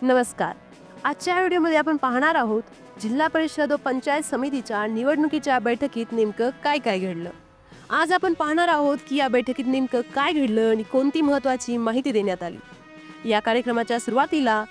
नमस्कार. आजच्या व्हिडिओमध्ये आपण पाहणार आहोत जिल्हा परिषद व पंचायत समितीच्या निवडणुकीच्या बैठकीत नेमकं काय काय घडलं. आज आपण पाहणार आहोत की या बैठकीत नेमकं काय घडलं आणि कोणती महत्त्वाची माहिती देण्यात आली. या कार्यक्रमाच्या सुरुवातीला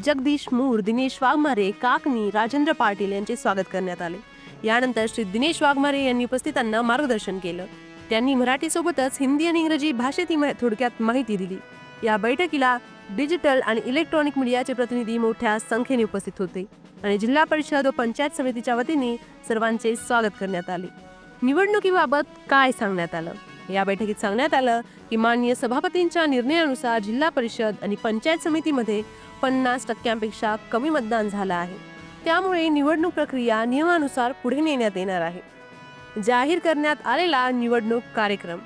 जगदीश मूर, दिनेश वाघमारे, काकणी, राजेंद्र पाटील यांचे स्वागत करण्यात आले. यानंतर श्री दिनेश वाघमारे यांनी उपस्थितांना मार्गदर्शन केलं. त्यांनी मराठीसोबतच हिंदी आणि इंग्रजी भाषेतही थोडक्यात माहिती दिली. या बैठकीला डिजिटल आणि इलेक्ट्रॉनिक मीडियाचे प्रतिनिधी मोठ्या संख्येने उपस्थित होते आणि जिल्हा परिषद व पंचायत समितीच्या वतीने सर्वांचे स्वागत करण्यात आले. निवडणुकीबाबत काय सांगण्यात आलं? या बैठकीत सांगण्यात आलं की माननीय सभापतींच्या निर्णयानुसार जिल्हा परिषद आणि पंचायत समितीमध्ये 50% कमी मतदान झालं आहे. त्यामुळे निवडणूक प्रक्रिया नियमानुसार पुढे नेण्यात येणार आहे. जाहीर करण्यात आलेला निवडणूक कार्यक्रम.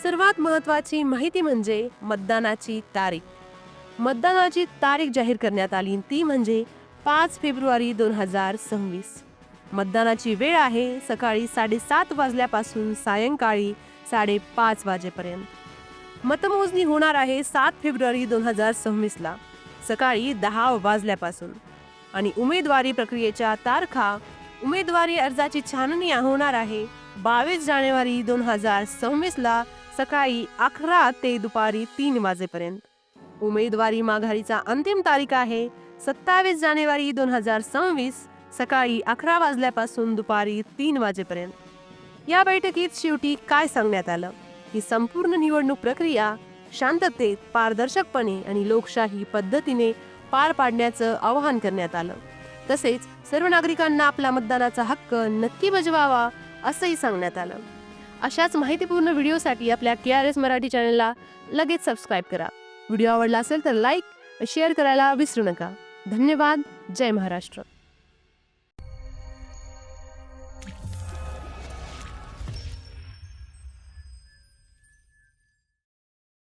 सर्वात महत्त्वाची माहिती म्हणजे मतदानाची तारीख. मतदानाची तारीख जाहीर करण्यात आली, ती म्हणजे 5 फेब्रुवारी 2026. मतदानाची वेळ आहे सकाळी 7:30 वाजल्यापासून सायंकाळी 5:30 वाजेपर्यंत. मतमोजणी होणार आहे 7 फेब्रुवारी 2026ला सकाळी 10 वाजल्यापासून आणि उमेदवारी प्रक्रियेच्या तारखा. उमेदवारी अर्जाची छाननी होणार आहे 22 जानेवारी 2026ला सकाळी 11 ते दुपारी 3 वाजेपर्यंत. उमेदवारी माघारीचा अंतिम तारीख आहे 27 जानेवारी 2026 सकाळी 11 वाजल्यापासून दुपारी 3 वाजेपर्यंत. या बैठकीत शेवटी काय सांगण्यात आलं की संपूर्ण निवडणूक प्रक्रिया शांततेत, पारदर्शकपणे आणि लोकशाही पद्धतीने पार पाडण्याचं आवाहन करण्यात आलं. तसेच सर्व नागरिकांना आपला मतदानाचा हक्क नक्की बजवावा असंही सांगण्यात आलं. अशाच माहितीपूर्ण व्हिडिओसाठी आपल्या KRS मराठी चॅनलला लगेच सबस्क्राईब करा. व्हिडिओ आवडला असेल तर लाईक, शेअर करायला विसरू नका. धन्यवाद. जय महाराष्ट्र.